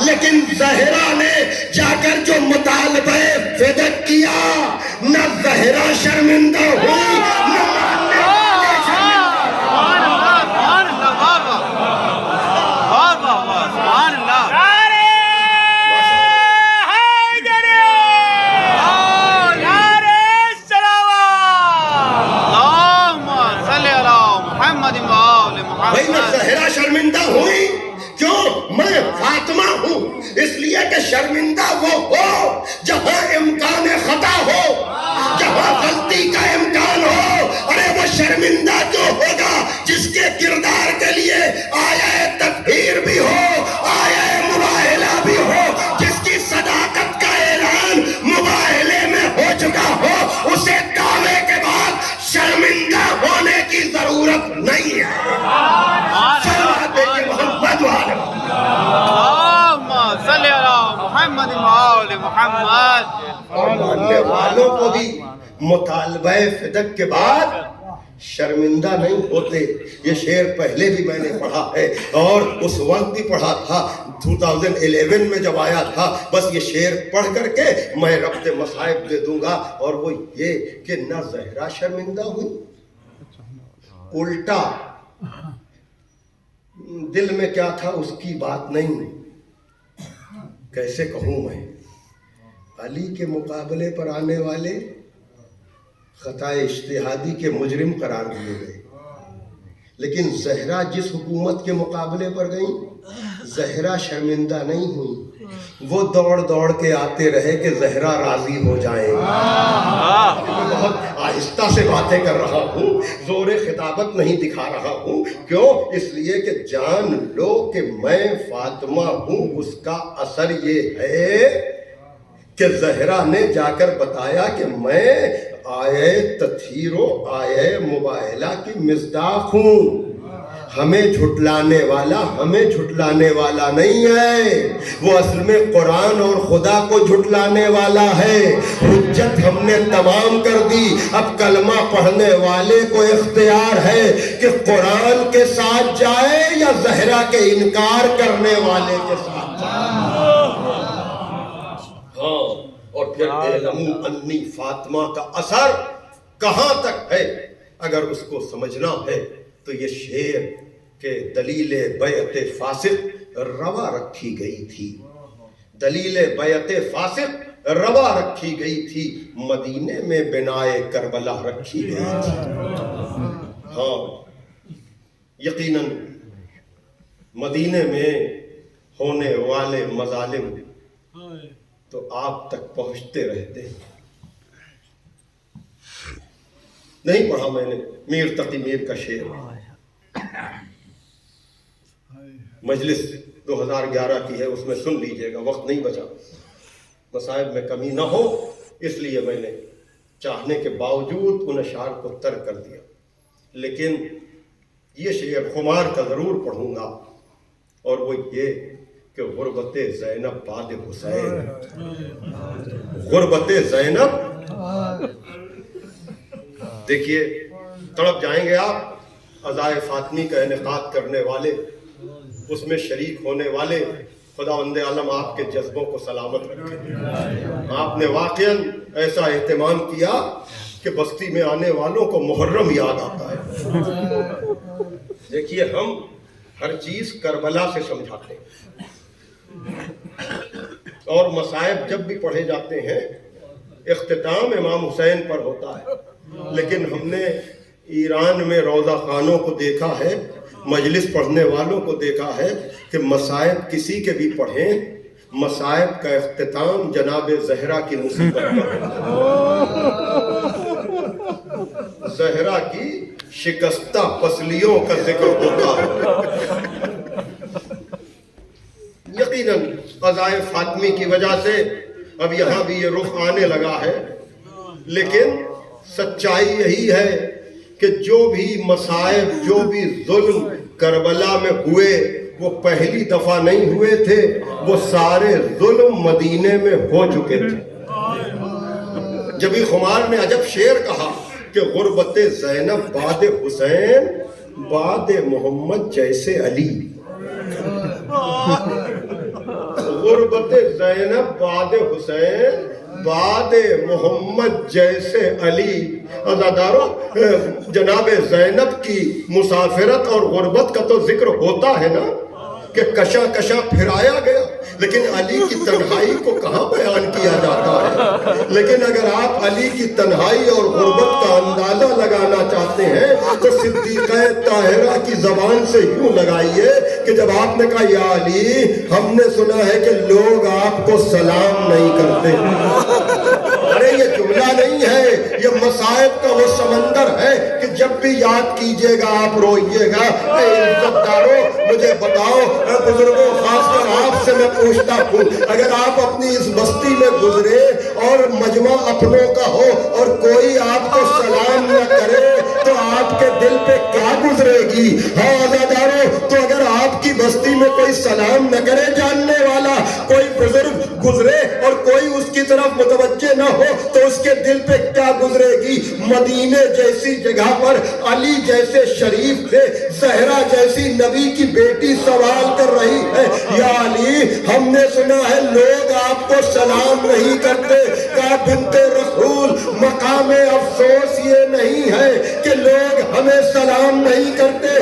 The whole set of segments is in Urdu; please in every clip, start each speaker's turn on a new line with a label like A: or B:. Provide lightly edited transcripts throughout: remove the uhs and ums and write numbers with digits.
A: لیکن زہرا نے جا کر جو مطالبہ فدق کیا، نہ زہرا شرمندہ ہوئی نہ ماننے والے بھائی میں زہرا شرمندہ ہوئی کیوں؟ میں فاطمہ ہوں، اس لیے کہ شرمندہ وہ ہو جہاں امکان خطا ہو، جہاں غلطی کا امکان ہو۔ ارے وہ شرمندہ جو ہوگا جس کے کردار کے لیے آیا تکبیر بھی ہو، آیا مباہلہ بھی ہو، جس کی صداقت کا اعلان مباہلے میں ہو چکا ہو، اسے دعوے کے بعد شرمندہ ہونے کی ضرورت نہیں ہے۔ اور ماننے والوں کو بھی مطالبہ فدق کے بعد شرمندہ نہیں ہوتے۔ یہ شعر پہلے بھی میں نے پڑھا ہے اور اس وقت بھی پڑھا تھا 2011 میں جب آیا تھا۔ بس یہ شعر پڑھ کر کے میں ربط مصائب دے دوں گا، اور وہ یہ کہ نہ زہرا شرمندہ ہوئی، الٹا دل میں کیا تھا اس کی بات نہیں، کیسے کہوں میں، علی کے مقابلے پر آنے والے خطا اجتہادی کے مجرم قرار دیے گئے، لیکن زہرا جس حکومت کے مقابلے پر گئیں، زہرا شرمندہ نہیں ہوئی، وہ دوڑ دوڑ کے آتے رہے کہ زہرا راضی ہو جائیں۔ بہت آہستہ سے باتیں کر رہا ہوں، زور خطابت نہیں دکھا رہا ہوں، کیوں؟ اس لیے کہ جان لو کہ میں فاطمہ ہوں۔ اس کا اثر یہ ہے کہ زہرا نے جا کر بتایا کہ میں آیے تطہیر و آیے مباہلہ کی مصداق ہوں، ہمیں جھٹلانے والا نہیں ہے، وہ اصل میں قرآن اور خدا کو جھٹلانے والا ہے۔ حجت ہم نے تمام کر دی، اب کلمہ پڑھنے والے کو اختیار ہے کہ قرآن کے ساتھ جائے یا زہرا کے انکار کرنے والے کے ساتھ جائے۔ ہاں، اور پھر اعلموا انی فاطمہ کا اثر کہاں تک ہے، اگر اس کو سمجھنا ہے تو یہ شعر کہ دلیل بیعت فاسق روا رکھی گئی تھی، دلیل بیعت فاسق روا رکھی گئی تھی، مدینے میں بنائے کربلا رکھی گئی تھی۔ ہاں یقیناً مدینے میں ہونے والے مظالم تو آپ تک پہنچتے رہتے ہیں۔ نہیں پڑھا میں نے میر تقی میر کا شعر، مجلس 2011 کی ہے، اس میں سن لیجئے گا، وقت نہیں بچا، مصائب میں کمی نہ ہو اس لیے میں نے چاہنے کے باوجود ان اشعار کو ترک کر دیا، لیکن یہ شعر خمار کا ضرور پڑھوں گا، اور وہ یہ کہ غربت زینب بعد حسین، غربت زینب، دیکھیے تڑپ جائیں گے آپ، عزائے فاطمی کا انعقاد کرنے والے، اس میں شریک ہونے والے، خداوند عالم آپ کے جذبوں کو سلامت رکھے۔ آپ نے واقعاً ایسا اہتمام کیا کہ بستی میں آنے والوں کو محرم یاد آتا ہے۔ دیکھیے ہم ہر چیز کربلا سے سمجھاتے ہیں، اور مصائب جب بھی پڑھے جاتے ہیں اختتام امام حسین پر ہوتا ہے، لیکن ہم نے ایران میں روضہ خانوں کو دیکھا ہے، مجلس پڑھنے والوں کو دیکھا ہے کہ مصائب کسی کے بھی پڑھیں، مصائب کا اختتام جناب زہرا کی مصیبت پر ہے، زہرا کی شکستہ پسلیوں کا ذکر ہوتا ہے۔ یقیناً قضائے فاطمی کی وجہ سے اب یہاں بھی یہ رخ آنے لگا ہے، لیکن سچائی یہی ہے کہ جو بھی مصائب، جو بھی ظلم کربلا میں ہوئے وہ پہلی دفعہ نہیں ہوئے تھے، وہ سارے ظلم مدینے میں ہو چکے تھے۔ جبھی خمار نے عجب شعر کہا کہ غربت زینب بعد حسین، بعد محمد جیسے علی، غربت زینب بعد حسین بعد محمد جیسے علی. عزادارو جناب زینب کی مسافرت اور غربت کا تو ذکر ہوتا ہے نا کہ کشاں کشاں پھرایا گیا, لیکن علی کی تنہائی کو کہاں بیان کیا جاتا ہے. لیکن اگر آپ علی کی تنہائی اور غربت کا اندازہ لگانا چاہتے ہیں تو صدیقہ طاہرہ کی زبان سے یوں لگائیے کہ جب آپ نے کہا یا علی ہم نے سنا ہے کہ لوگ آپ کو سلام نہیں کرتے. ارے یہ جملہ نہیں ہے, یہ مصائب کا وہ سمندر ہے کہ جب بھی یاد کیجئے گا آپ روئیے گا. اے عزت دارو مجھے بتاؤ, بزرگوں خاص کر آپ سے میں پوچھتا ہوں, اگر آپ اپنی اس بستی میں گزرے اور مجمع اپنوں کا ہو اور کوئی آپ کو سلام نہ کرے تو آپ کے دل پہ کیا گزرے گی؟ ہاں عزادارو, تو اگر آپ کی بستی میں کوئی سلام نہ کرے, جاننے والا کوئی بزرگ گزرے اور کوئی اس کی طرف متوجہ نہ ہو تو اس کے دل پہ کیا گزرے گی؟ مدینے جیسی جگہ پر علی جیسے شریف تھے, زہرا جیسی نبی کی بیٹی سوال کر رہی ہے یا علی ہم نے سنا ہے لوگ آپ کو سلام نہیں کرتے. کہا بنت رسول مقام افسوس یہ نہیں ہے کہ لوگ ہمیں سلام نہیں کرتے,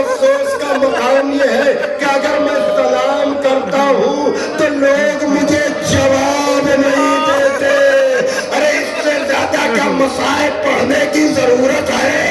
A: افسوس کا مقام یہ ہے کہ اگر میں سلام کرتا ہوں تو لوگ مجھے جواب نہیں دیتے. ارے اس سے زیادہ کیا مصائب پڑھنے کی ضرورت ہے؟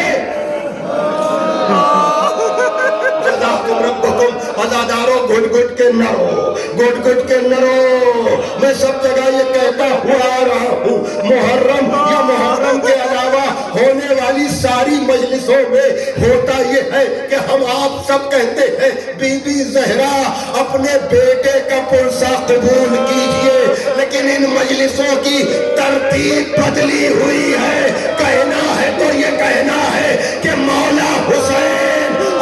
A: عزادارو گھٹ گھٹ کے نہ رو, گھٹ گھٹ کے نہ رو. میں سب جگہ یہ کہتا ہوا آ رہا ہوں, محرم یا محرم کے علاوہ ہونے والی ساری مجلسوں میں ہوتا یہ ہے کہ ہم آپ سب کہتے ہیں بی بی زہرا اپنے بیٹے کا پرسہ قبول کیجئے, لیکن ان مجلسوں کی ترتیب بدلی ہوئی ہے. کہنا ہے تو یہ کہنا ہے کہ مولا حسین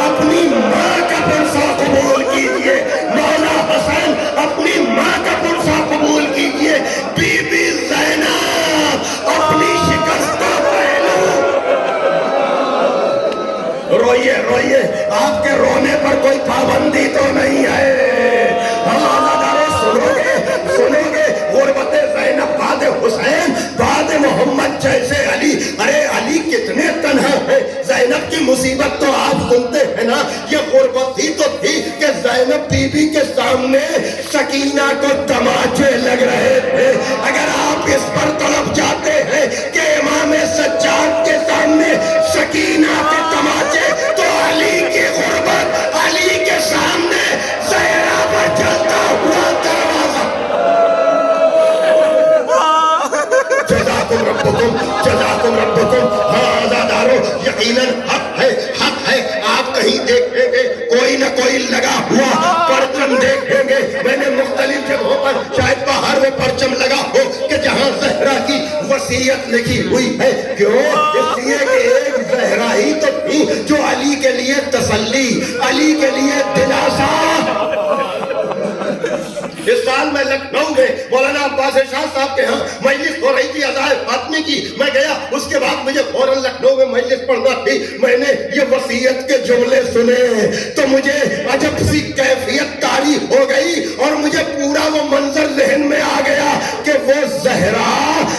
A: اپنی ماں کا پرسہ قبول کیجئے, مولا حسین اپنی ماں کا پرسہ قبول کیجئے, بی بی زینب اپنی شکستہ پہلو. روئیے روئیے, آپ کے رونے پر کوئی پابندی تو نہیں ہے. ہم عزادارو سنو گے سنو گے, غربت زینب بعد حسین بعد محمد جیسے علی. ارے علی کتنے تنہا ہے, زینب کی مصیبت تو آپ سنتے ہیں نا. یہ غربت ہی تو تھی کہ زینب بی بی کے سامنے سکینہ کو تماچے لگ رہے تھے. اگر آپ اس پر تڑپ جاتے ہیں کہ امام سجاد کے سامنے سکینہ کے تماچے, تو علی کی غربت علی کے سامنے زہرا پر جلتا ہوا دروازہ. جزاکم ربکم جزاکم ربکم. ہاں عزادارو یقیناً حق ہے, حق ہے. آپ کہیں دیکھیں گے کوئی نہ کوئی لگا ہوا پرچم دیکھیں گے. میں نے مختلف جگہوں پر شاید باہر وہ پرچم لگا ہو کہ جہاں زہرا کی وصیت لکھی ہوئی ہے. کیوں؟ اس لیے کہ ایک زہرا ہی تو تھی جو علی کے لیے تسلی, علی کے لیے دلاسا. اس سال میں لکھنؤ میں مولانا عباس شاہ صاحب کے ہاں مجلس ہو رہی تھی عزائے فاطمی کی. میں گیا, اس کے بعد مجھے فوراً لکھنؤ میں مجلس پڑھنا تھی. میں نے یہ وصیت کے جملے سنے تو مجھے عجب سی کیفیت طاری ہو گئی اور مجھے پورا وہ منظر ذہن میں آ گیا کہ وہ زہرا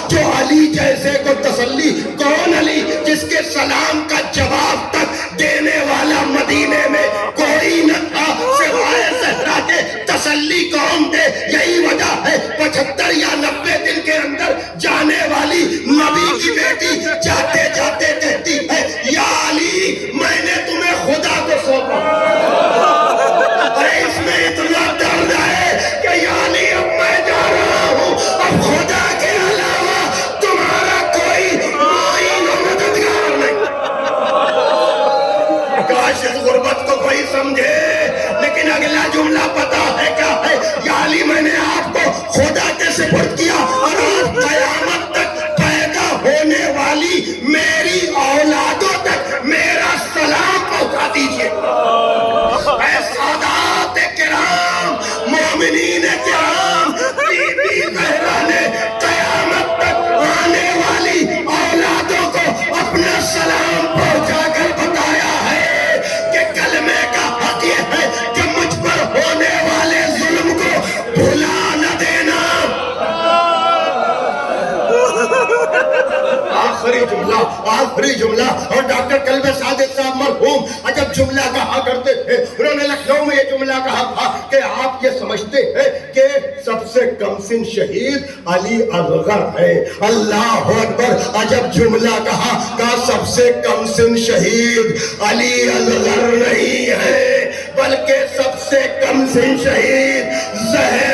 A: جو علی جیسے کو تسلی, کون علی جس کے سلام کا جواب تک دینے والا مدینے میں کوئی نہ تھا سوائے زہرا کے. تسلی کون دے؟ یہی وجہ ہے 75 یا 90 دن کے اندر جانے والی نبی کی بیٹی جاتے جاتے کہتی ہے یا علی میں نے تمہیں خدا کو سونپا. ارے اس میں اتنا درد ہے کہ یا علی اب میں جا رہا ہوں, اب خدا کے علاوہ تمہارا کوئی معین و مددگار نہیں. کاش اس غربت کو کوئی سمجھے. لیکن اگلا جملہ پتا ہے کیا ہے؟ یا علی میں نے آپ کو خدا کے سپرد کیا اور آج قیامت تک پیدا ہونے والی میری اولادوں تک میرا سلام پہنچا دیجیے. اے سادات کرام, مومنین کرام, بی بی زہرا نے قیامت تک آنے والی اولادوں کو اپنا سلام پہنچا کر بتایا ہے کہ کلمے کا حق یہ ہے کہ مجھ پر ہونے والے ظلم کو بھلا ڈاکٹر کلب صادق صاحب مرحوم عجب جملہ کہا کرتے تھے. انہوں نے لکھنؤ میں یہ جملہ کہا تھا کہ آپ یہ سمجھتے ہیں کہ سب سے کم سن شہید علی اصغر ہے. اللہ اکبر, عجب جملہ کہا سب سے کم سن شہید علی اصغر نہیں ہے بلکہ سب سے کم سن شہید زہر